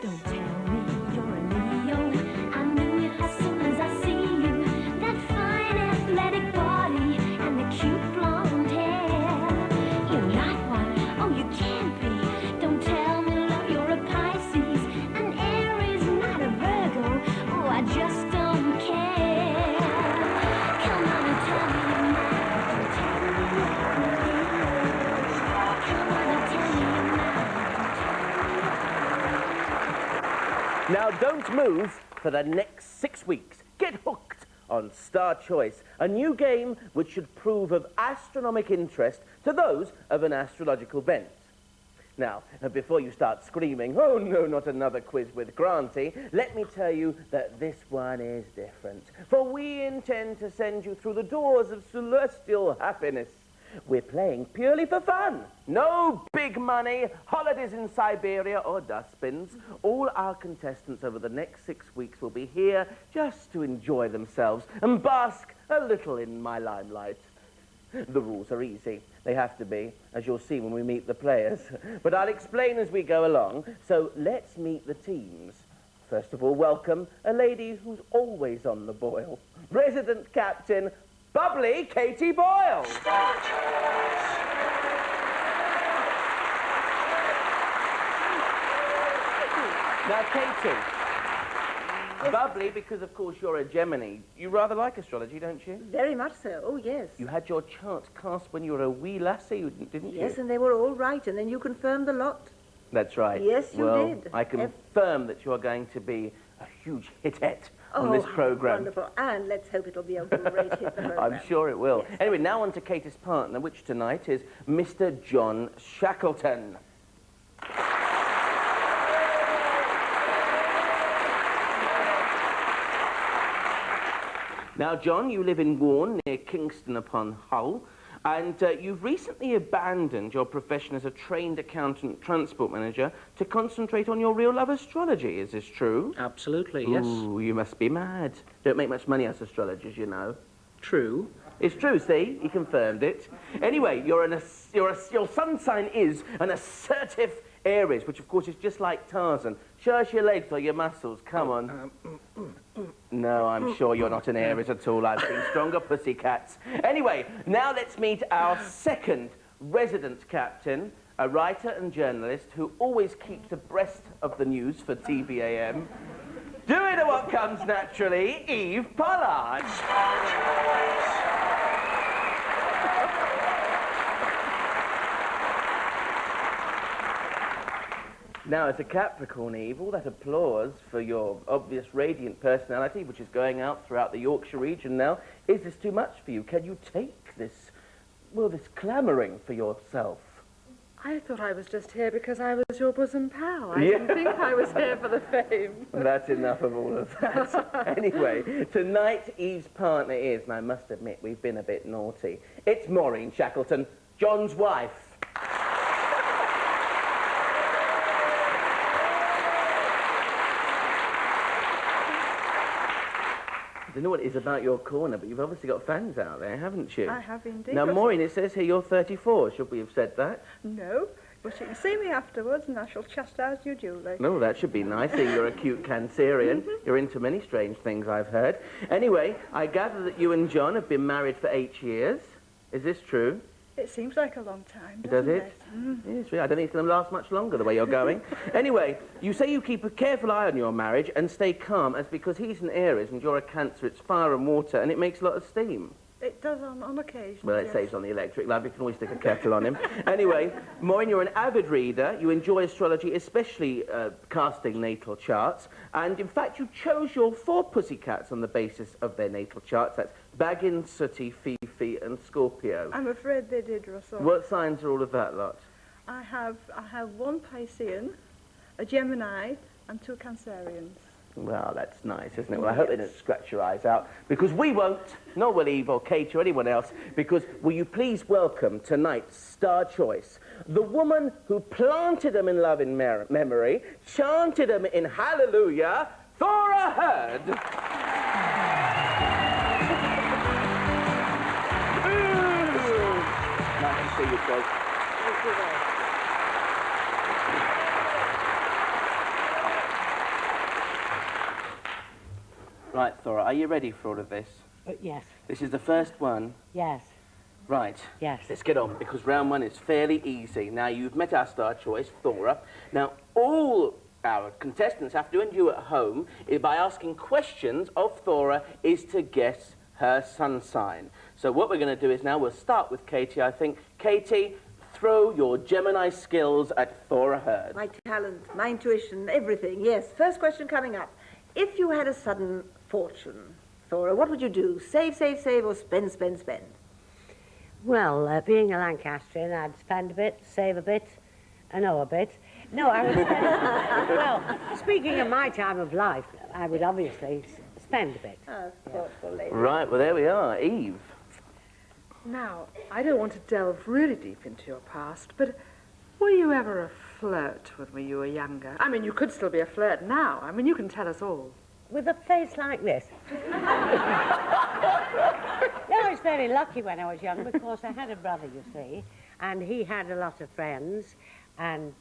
Don't tell me you're a Leo. I knew it as soon as I see you. That fine athletic body and the cute blonde hair. You're not one, oh you can't be. Don't tell me love, you're a Pisces. An Aries, not a Virgo. Oh, I just don't care. Come on and tell me you're mine. Don't tell me you're a Leo. Come on and tell me you're mine. Now, don't move for the next 6 weeks. Get hooked on Star Choice, a new game which should prove of astronomic interest to those of an astrological bent. Now, before you start screaming, oh no, not another quiz with Granty, let me tell you that this one is different. For we intend to send you through the doors of celestial happiness. We're playing purely for fun. No big money, holidays in Siberia or dustbins. All our contestants over the next 6 weeks will be here just to enjoy themselves and bask a little in my limelight. The rules are easy. They have to be, as you'll see when we meet the players. But I'll explain as we go along, so let's meet the teams. First of all, welcome a lady who's always on the boil. Resident Captain, bubbly Katie Boyle. Now, Katie, bubbly because, of course, you're a Gemini. You rather like astrology, don't you? Very much so, oh yes. You had your charts cast when you were a wee lassie, didn't you? Yes, and they were all right, and then you confirmed the lot. That's right. Yes, you well, did. I confirm that you are going to be a huge hit-ette on this programme. Wonderful. And let's hope it'll be a great hit program. I'm sure it will. Yes. Anyway, now on to Katie's partner, which tonight is Mr. John Shackleton. Now, John, you live in Warne, near Kingston upon Hull, and you've recently abandoned your profession as a trained accountant transport manager to concentrate on your real love, astrology. Is this true? Absolutely, yes. Ooh, you must be mad. Don't make much money as astrologers, you know. True. It's true, see? He confirmed it. Anyway, your sun sign is an assertive Aries, which, of course, is just like Tarzan. Show us your legs or your muscles. Come on. No, I'm sure you're not an Aries at all. I've seen stronger pussycats. Anyway, now let's meet our second resident captain, a writer and journalist who always keeps abreast of the news for TVAM. Doing what comes naturally, Eve Pollard. Now, as a Capricorn, Eve, all that applause for your obvious radiant personality, which is going out throughout the Yorkshire region now, is this too much for you? Can you take this, well, this clamouring for yourself? I thought I was just here because I was your bosom pal. I didn't think I was here for the fame. That's enough of all of that. Anyway, tonight Eve's partner is, and I must admit, we've been a bit naughty. It's Maureen Shackleton, John's wife. I don't know what it is about your corner, but you've obviously got fans out there, haven't you? I have indeed. Now, Maureen, it says here you're 34. Should we have said that? No, but you can see me afterwards and I shall chastise you duly. No, that should be nice, seeing you're a cute Cancerian. You're into many strange things, I've heard. Anyway, I gather that you and John have been married for 8 years. Is this true? It seems like a long time, Does doesn't it? Yes, really. I don't think it's going to last much longer the way you're going. Anyway, you say you keep a careful eye on your marriage and stay calm, as because he's an Aries and you're a Cancer, it's fire and water, and it makes a lot of steam. It does on occasion. Well, it saves on the electric lamp. You can always stick a kettle on him. Anyway, Maureen, you're an avid reader. You enjoy astrology, especially casting natal charts. And, in fact, you chose your 4 pussycats on the basis of their natal charts. That's Baggins, Sooty, Fifi, and Scorpio. I'm afraid they did, Russell. What signs are all of that lot? I have 1 Piscean, a Gemini, and 2 Cancerians. Well, that's nice, isn't it? Well, I hope they don't scratch your eyes out, because we won't, nor will Eve or Kate or anyone else, because will you please welcome tonight's Star Choice, the woman who planted them in love in memory, chanted them in hallelujah, Thora Heard. Nice to see you, folks. Thank you very much. Right, Thora, are you ready for all of this? Yes, This is the first one. yes, Right. yes. Let's get on, because round one is fairly easy. Now, you've met our star choice, Thora. Now, all our contestants have to do, and you at home, by asking questions of Thora, is to guess her sun sign. So what we're going to do is now we'll start with Katie, I think. Katie, throw your Gemini skills at Thora Hurd. My talent, my intuition, everything, yes. First question coming up. If you had a sudden fortune, Thora, what would you do? Save, save, save, or spend, spend, spend? Well, being a Lancastrian, I'd spend a bit, save a bit, and owe a bit. No, I would spend... Well, speaking of my time of life, I would obviously spend a bit. Oh, thoughtful lady. Right, well, there we are. Eve. Now, I don't want to delve really deep into your past, but were you ever a flirt when you were younger? I mean, you could still be a flirt now. I mean, you can tell us all. With a face like this. I was very lucky when I was young because I had a brother, you see, and he had a lot of friends, and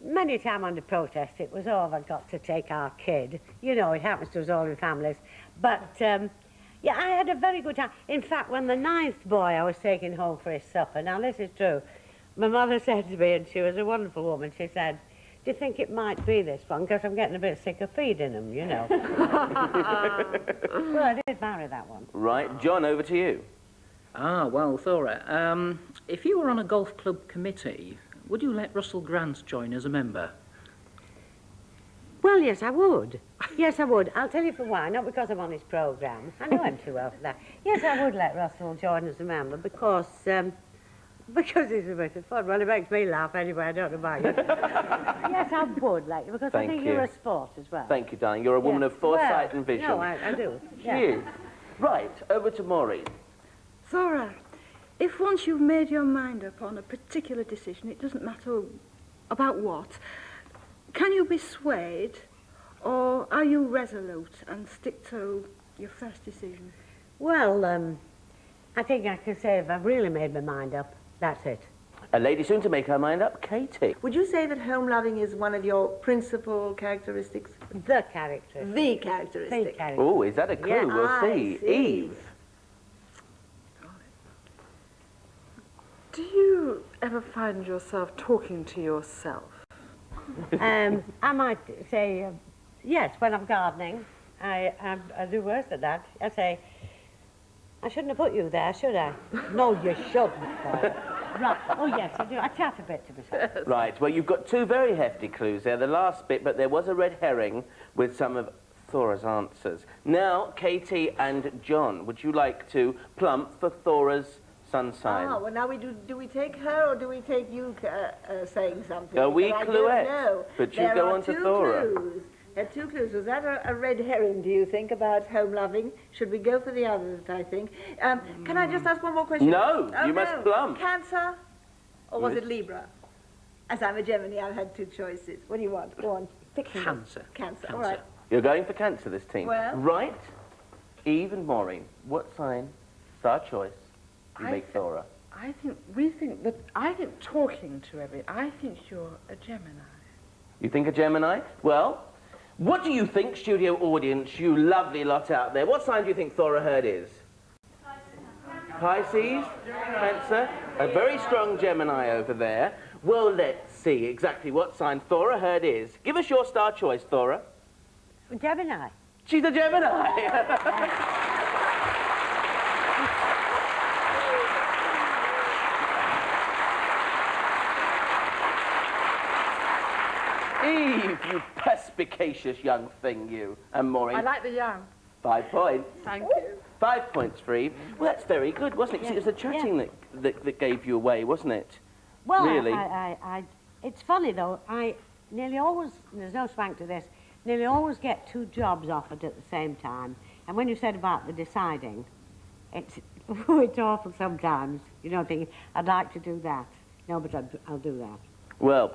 many times under protest it was, oh, I've got to take our kid. You know, it happens to us all in families. But, yeah, I had a very good time. In fact, when the 9th boy I was taking home for his supper, now this is true, my mother said to me, and she was a wonderful woman, she said, do you think it might be this one? Because I'm getting a bit sick of feeding him, you know. Well, I did marry that one. Right, John, over to you. Ah, well, Thora, if you were on a golf club committee, would you let Russell Grant join as a member? Well, yes, I would. Yes, I would. I'll tell you for why. Not because I'm on his programme. I know him too well for that. Yes, I would let Russell join as a member because he's a bit of fun. Well, it makes me laugh anyway. I don't know about you. Yes, I would like you because I Thank think you. you're a sport as well. Thank you, darling. You're a woman Yes. of foresight Well, and vision. No, I do. Yeah. Phew. Right, over to Maureen. Thora, if once you've made your mind up on a particular decision, it doesn't matter about what, can you be swayed, or are you resolute and stick to your first decision? Well, I think I can say if I've really made my mind up, that's it. A lady soon to make her mind up, Katie. Would you say that home loving is one of your principal characteristics? The character. The characteristic. The character. Oh, is that a clue? Yeah, We'll I see. see. Eve. Do you ever find yourself talking to yourself? I might say, yes, when I'm gardening. I do worse than that. I say, I shouldn't have put you there, should I? No, you shouldn't. Right. Oh, yes, I do. I chat a bit to myself. Right, well, you've got two very hefty clues there. The last bit, but there was a red herring with some of Thora's answers. Now, Katie and John, would you like to plump for Thora's sun sign? Ah, well, now do we take her or do we take you saying something? Are we Because I clueless? don't know. But you There go are on to two Thora. Clues. There are two clues. Was that a red herring, do you think, about home loving? Should we go for the others, I think? Can I just ask one more question? No, Oh, you must plump. Cancer or was Yes. it Libra? As I'm a Gemini, I've had two choices. What do you want? Go on. Pick me. Cancer. Cancer. All Cancer. right. You're going for Cancer, this team. Well. Right. Eve and Maureen, what sign, star choice, do you make Thora? I think talking to I think you're a Gemini. You think a Gemini? Well, what do you think, studio audience, you lovely lot out there? What sign do you think Thora Hurd is? Pisces? Cancer? A very strong Gemini over there. Well, let's see exactly what sign Thora Hurd is. Give us your star choice, Thora. Gemini. She's a Gemini. Eve, you perspicacious young thing, you. And Maureen. I like the young. 5 points. Thank you. 5 points for Eve. Well, that's very good, wasn't it? 'Cause it was the chatting that gave you away, wasn't it? Well, Really? it's funny, though. I nearly always, there's no swank to this, nearly always get two jobs offered at the same time. And when you said about the deciding, it's awful sometimes. You know, thinking, I'd like to do that. No, but I'll do that. Well,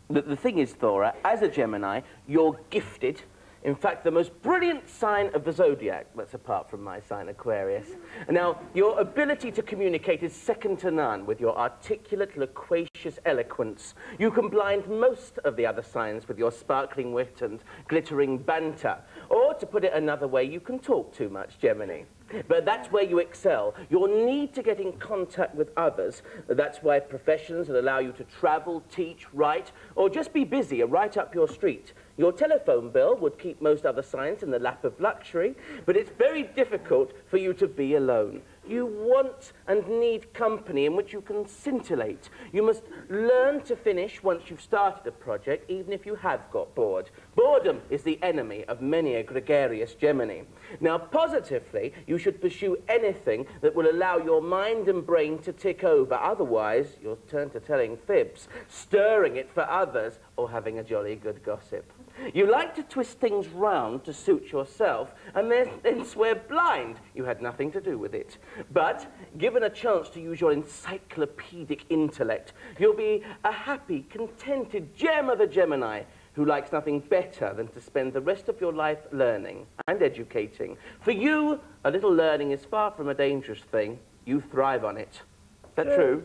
the thing is, Thora, as a Gemini, you're gifted In fact, the most brilliant sign of the zodiac, that's apart from my sign, Aquarius. Now, your ability to communicate is second to none with your articulate, loquacious eloquence. You can blind most of the other signs with your sparkling wit and glittering banter. Or, to put it another way, you can talk too much, Gemini. But that's where you excel. Your need to get in contact with others. That's why professions that allow you to travel, teach, write, or just be busy are right up your street. Your telephone bill would keep most other signs in the lap of luxury, but it's very difficult for you to be alone. You want and need company in which you can scintillate. You must learn to finish once you've started a project, even if you have got bored. Boredom is the enemy of many a gregarious Gemini. Now, positively, you should pursue anything that will allow your mind and brain to tick over. Otherwise, you'll turn to telling fibs, stirring it for others, or having a jolly good gossip. You like to twist things round to suit yourself and then swear blind you had nothing to do with it. But, given a chance to use your encyclopedic intellect, you'll be a happy, contented gem of a Gemini who likes nothing better than to spend the rest of your life learning and educating. For you, a little learning is far from a dangerous thing. You thrive on it. Is that true?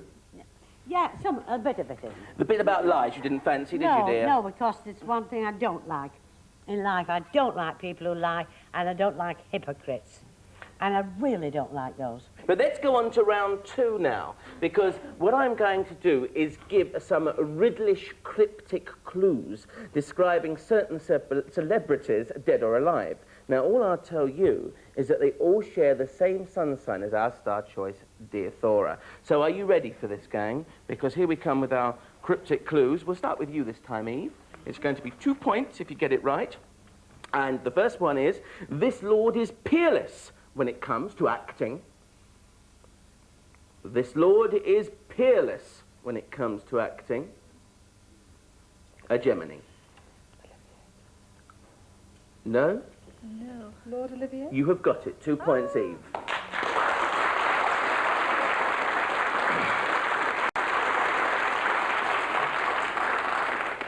Yeah, a bit of it is. The bit about lies you didn't fancy, did you, dear? No, because it's one thing I don't like in life. I don't like people who lie, and I don't like hypocrites. And I really don't like those. But let's go on to round 2 now, because what I'm going to do is give some riddlish, cryptic clues describing certain celebrities, dead or alive. Now, all I'll tell you is that they all share the same sun sign as our star choice, dear Thora. So are you ready for this, gang? Because here we come with our cryptic clues. We'll start with you this time, Eve. It's going to be 2 points if you get it right. And the first one is, this lord is peerless when it comes to acting. This lord is peerless when it comes to acting. A Gemini. No? No. Lord Olivier? You have got it. 2 points, Eve.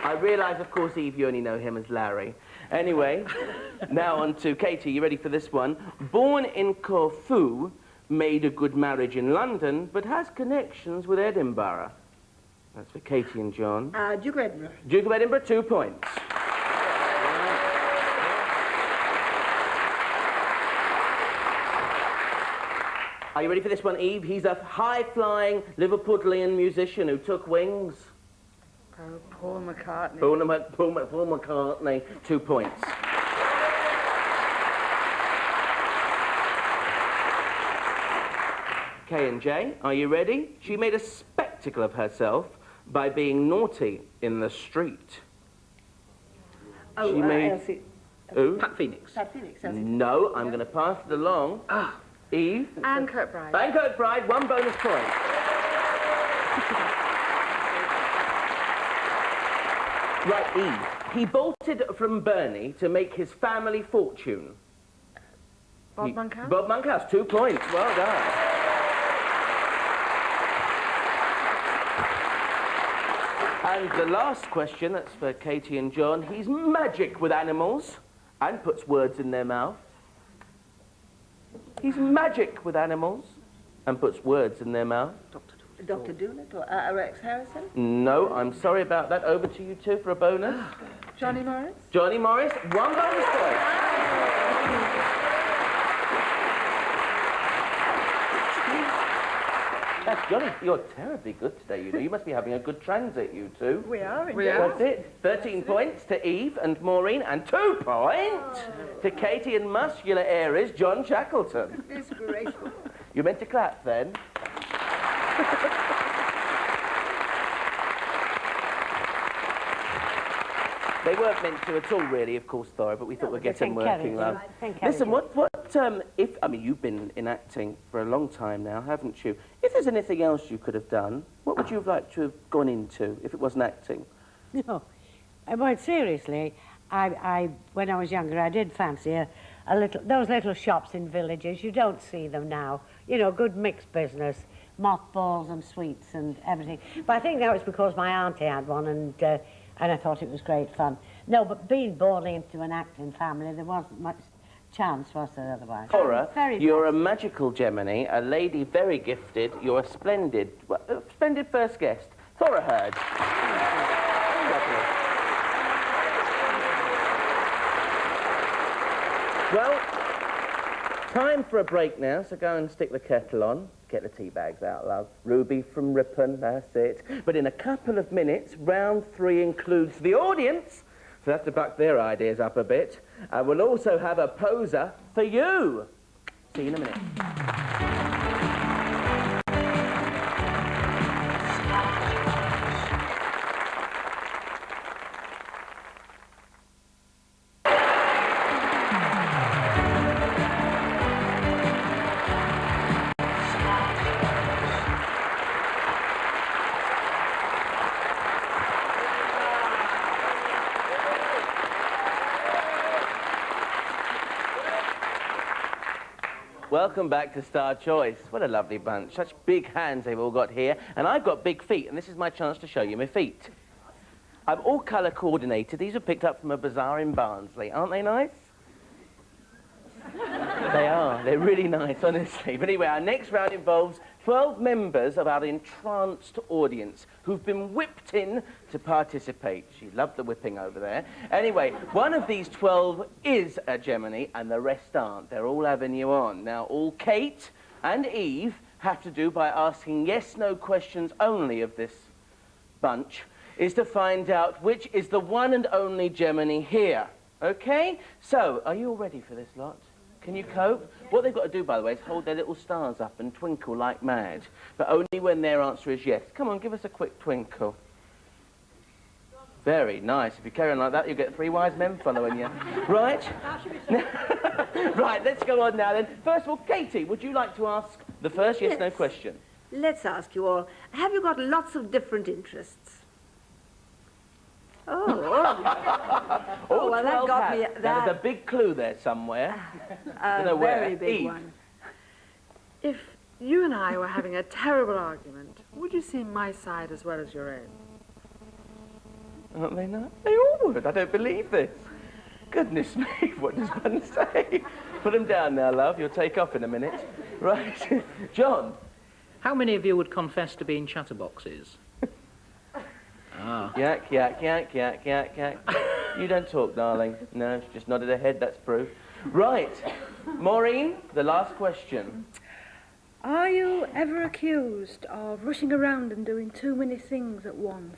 I realise, of course, Eve, you only know him as Larry. Anyway, now on to Katie. You ready for this one? Born in Corfu, made a good marriage in London, but has connections with Edinburgh. That's for Katie and John. Duke of Edinburgh. Duke of Edinburgh, 2 points. Are you ready for this one, Eve? He's a high-flying Liverpudlian musician who took wings. Oh, Paul McCartney. Paul McCartney, 2 points. K and J, are you ready? She made a spectacle of herself by being naughty in the street. Oh, She made... Elsie. Who? Pat Phoenix. Pat Phoenix, Elsie. No, I'm going to pass it along. Eve? Anne Kirkbride. Anne Kirkbride, 1 bonus point. Right, Eve. He bolted from Burnley to make his family fortune. Bob Monkhouse? Bob Monkhouse, 2 points. Well done. And the last question, that's for Katie and John. He's magic with animals and puts words in their mouth. He's magic with animals and puts words in their mouth. Dr. Doolittle, Rex Harrison. No, I'm sorry about that. Over to you two for a bonus. Johnny Morris? Johnny Morris, 1 bonus point. That's Johnny, you're terribly good today, you know. You must be having a good transit, you two. We are. We are. That's it. 13 points to Eve and Maureen, and 2 points to Katie and muscular Aries, John Shackleton. Disgraceful. You meant to clap then? They weren't meant to at all, really, of course, Thora, but we thought we'd get them working, love. Listen, I mean, you've been in acting for a long time now, haven't you? If there's anything else you could have done, what would you have liked to have gone into if it wasn't acting? No. Well, seriously, when I was younger, I did fancy those little shops in villages. You don't see them now. You know, good mixed business, mothballs and sweets and everything. But I think that was because my auntie had one, and and I thought it was great fun. No, but being born into an acting family, there wasn't much chance, was there, otherwise? Thora, Very you're a blessed. magical Gemini, a lady very gifted. You're a splendid first guest. Thora Hurd. Well, time for a break now, so go and stick the kettle on. Get the tea bags out, love. Ruby from Ripon, that's it. But in a couple of minutes, round 3 includes the audience, so they have to buck their ideas up a bit. We'll also have a poser for you. See you in a minute. Welcome back to Star Choice. What a lovely bunch. Such big hands they've all got here. And I've got big feet, and this is my chance to show you my feet. I'm all colour coordinated. These were picked up from a bazaar in Barnsley. Aren't they nice? They are. They're really nice, honestly. But anyway, our next round involves 12 members of our entranced audience who've been whipped in to participate. She loved the whipping over there. Anyway, one of these 12 is a Gemini, and the rest aren't. They're all having you on. Now, all Kate and Eve have to do by asking yes-no questions only of this bunch is to find out which is the one and only Gemini here. Okay? So, are you all ready for this lot? Can you cope? What they've got to do, by the way, is hold their little stars up and twinkle like mad. But only when their answer is yes. Come on, give us a quick twinkle. Very nice. If you carry on like that, you'll get 3 wise men following you. Right? Right, let's go on now then. First of all, Katie, would you like to ask the first yes-no question? Let's ask you all, have you got lots of different interests? Oh, well, that got me. That is a big clue there somewhere. A very big Eve. one. If you and I were having a terrible argument, would you see my side as well as your own? Aren't they not? They all would. I don't believe this. Goodness me, what does one say? Put them down now, love. You'll take off in a minute. Right. John. How many of you would confess to being chatterboxes? Ah. Yak, yak, yak, yak, yak, yak. You don't talk, darling. No, she just nodded her head, that's proof. Right. Maureen, the last question. Are you ever accused of rushing around and doing too many things at once?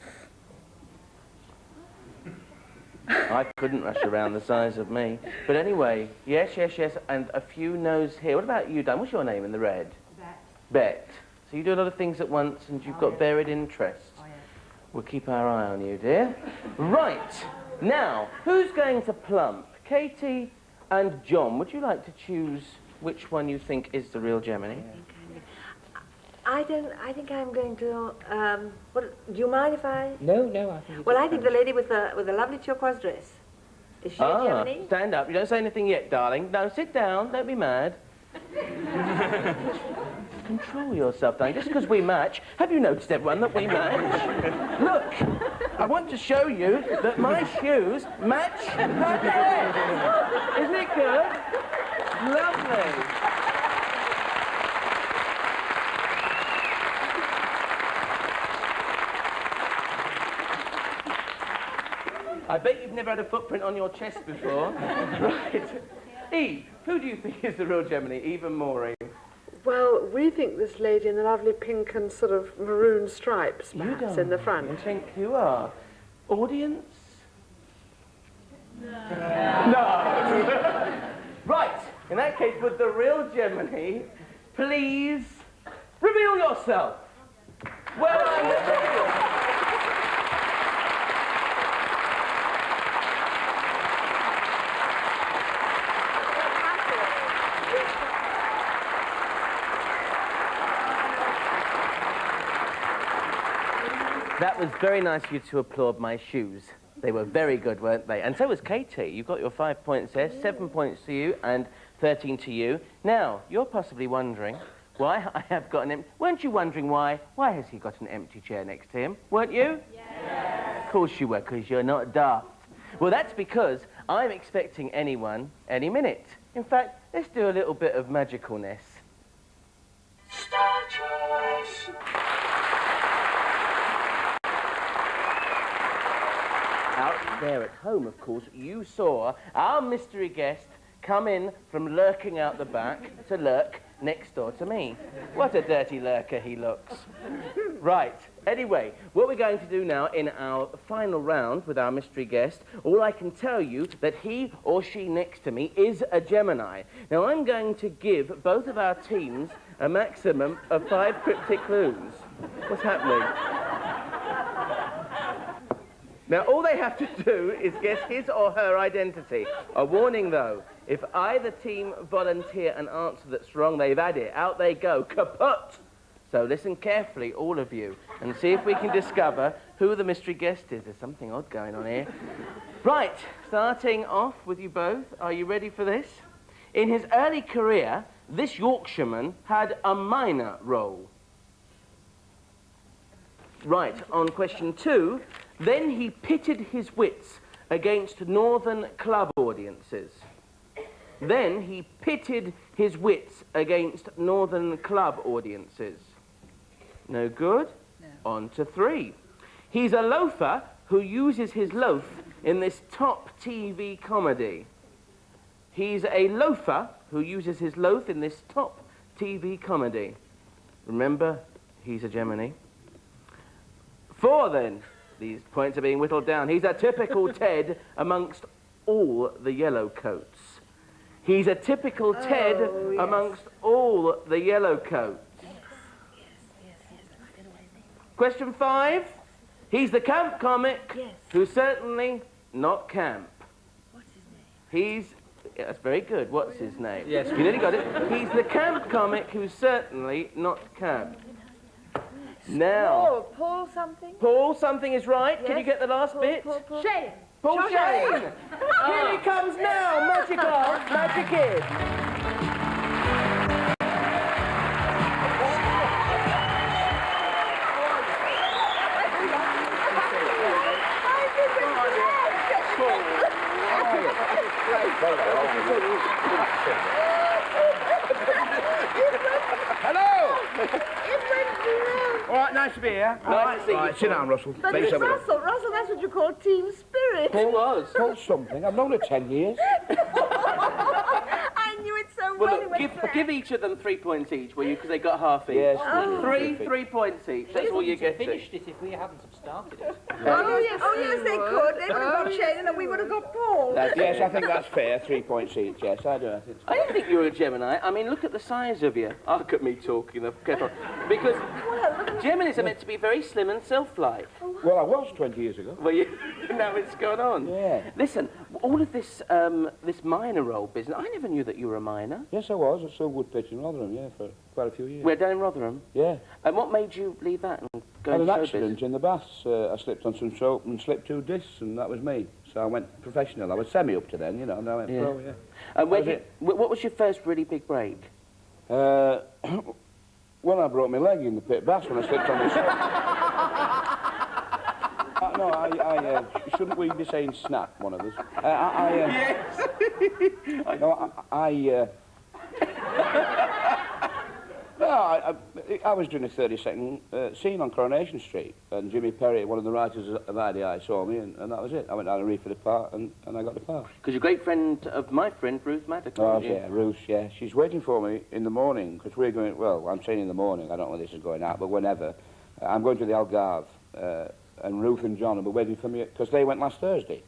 I couldn't rush around the size of me. But anyway, yes, yes, yes, and a few no's here. What about you, Dan? What's your name in the red? Bet. Bet. So you do a lot of things at once and you've got varied interests. We'll keep our eye on you, dear. Right. Now, who's going to plump? Katie and John. Would you like to choose which one you think is the real Gemini? I think I'm going to, do you mind if I? No, I think Well, I think the lady with the lovely turquoise dress. Is she a Gemini? Stand up. You don't say anything yet, darling. No, sit down. Don't be mad. Control yourself, darling. Just because we match, have you noticed, everyone, that we match? Look, I want to show you that my shoes match her dress. Isn't it good? Lovely. I bet you've never had a footprint on your chest before. Right. Eve, who do you think is the real Gemini, Eve and Maureen? Well, we think this lady in the lovely pink and sort of maroon stripes, perhaps, in the front. I think you are. Audience? No. Right. In that case, would the real Gemini please reveal yourself? Well, I'm revealed. That was very nice of you to applaud my shoes. They were very good, weren't they? And so was Katie. You got your 5 points there, 7 points to you and 13 to you. Now, you're possibly wondering why I have got an empty... Weren't you wondering why? Why has he got an empty chair next to him? Weren't you? Yes. course you were, because you're not daft. Well, that's because I'm expecting anyone any minute. In fact, let's do a little bit of magicalness. Out there at home, of course, you saw our mystery guest come in from lurking out the back to lurk next door to me. What a dirty lurker he looks. Right, anyway, what we're going to do now in our final round with our mystery guest, all I can tell you that he or she next to me is a Gemini. Now, I'm going to give both of our teams a maximum of 5 cryptic clues. What's happening? Now, all they have to do is guess his or her identity. A warning, though, if either team volunteer an answer that's wrong, they've had it. Out they go. Kaput! So listen carefully, all of you, and see if we can discover who the mystery guest is. There's something odd going on here. Right, starting off with you both. Are you ready for this? In his early career, this Yorkshireman had a minor role. Right, on question 2, then he pitted his wits against northern club audiences. Then he pitted his wits against northern club audiences. No good? No. On to 3. He's a loafer who uses his loaf in this top TV comedy. He's a loafer who uses his loaf in this top TV comedy. Remember, he's a Gemini. 4 then. These points are being whittled down. He's a typical Ted amongst all the yellow coats. He's a typical Ted amongst all the yellow coats. Question 5. He's the camp comic who's certainly not camp. What's his name? That's very good. What's his name? Yes. You nearly got it. He's the camp comic who's certainly not camp. Now. Paul something? Paul something is right. Yes. Can you get the last bit? Paul. Shane. Paul Shane! Here he comes now, Magic Art, Magic Kid. Hello! All right, nice to be here. Nice to see you. Right, sit down, Russell. But Make it's some of it. Russell, that's what you call team spirit. Paul was. Paul something. I've known her 10 years. I knew it so well. Well, look, give each of them 3 points each, will you? Because they got half each. Yes. Three points each. That's all you get. Finished it if we hadn't have started it. Oh, yes, they could. They would have got Shane and we would have got Paul. Yes, I think that's fair. 3 points each. Yes, I do. I think. I didn't think you were a Gemini. I mean, look at the size of you. Oh, look at me talking. Because Geminis are meant to be very slim and self-like. Well, I was 20 years ago. Well, now it's gone on. Yeah. Listen, all of this this minor role business, I never knew that you were a minor. Yes, I was. I sold wood pitch in Rotherham, yeah, for quite a few years. We're down in Rotherham. Yeah. And what made you leave that and go I had into an showbiz? accident in the baths. I slipped on some soap and slipped 2 discs, and that was me. So I went professional. I was semi up to then, you know, and I went pro, yeah. And what was your first really big break? When I broke my leg in the pit baths when I slipped on the soap. No, shouldn't we be saying snap, one of us? Yes. I was doing a 30-second scene on Coronation Street, and Jimmy Perry, one of the writers of IDI, saw me, and that was it. I went down and read for the part, and I got the part. Because you're a great friend of my friend, Ruth Maddox. Oh, yeah, Ruth, yeah. She's waiting for me in the morning, because we're going, well, I'm saying in the morning, I don't know when this is going out, but whenever. I'm going to the Algarve, and Ruth and John will be waiting for me, because they went last Thursday.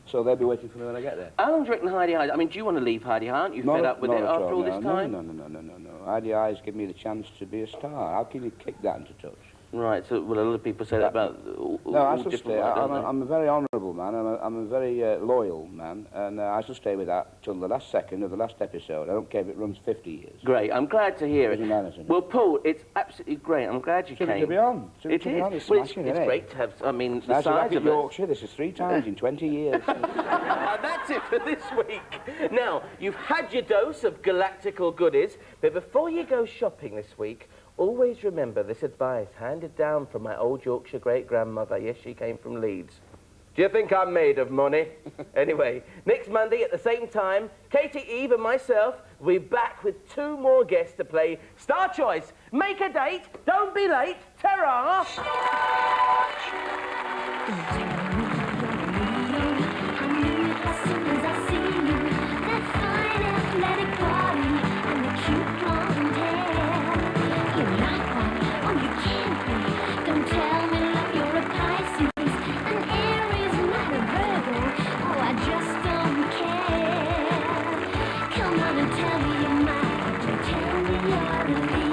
So they'll be waiting for me when I get there. How long do you reckon Heidi High? I mean, do you want to leave Heidi High? Aren't you fed up with it after all this time? No. IDI's give me the chance to be a star. How can you kick that into touch? Right, so well, a lot of people say that about all I shall different stay. ones, don't they? I'm a very honourable man. I'm a very loyal man, and I shall stay with that till the last second of the last episode. I don't care if it runs 50 years. Great, I'm glad to hear it. Doesn't matter to me. Well, Paul, it's absolutely great. I'm glad you came. To be on. It is. It's Well, smashing, it's isn't it? great to have, I mean, the Nice to size back of at it. Yorkshire. This is 3 times in 20 years. That's it for this week. Now, you've had your dose of galactical goodies, but before you go shopping this week, always remember this advice handed down from my old Yorkshire great-grandmother. Yes, she came from Leeds. Do you think I'm made of money? Anyway, next Monday at the same time, Katie, Eve and myself will be back with 2 more guests to play Star Choice. Make a date, don't be late, ta-ra! Tell me you're mine, tell me you're the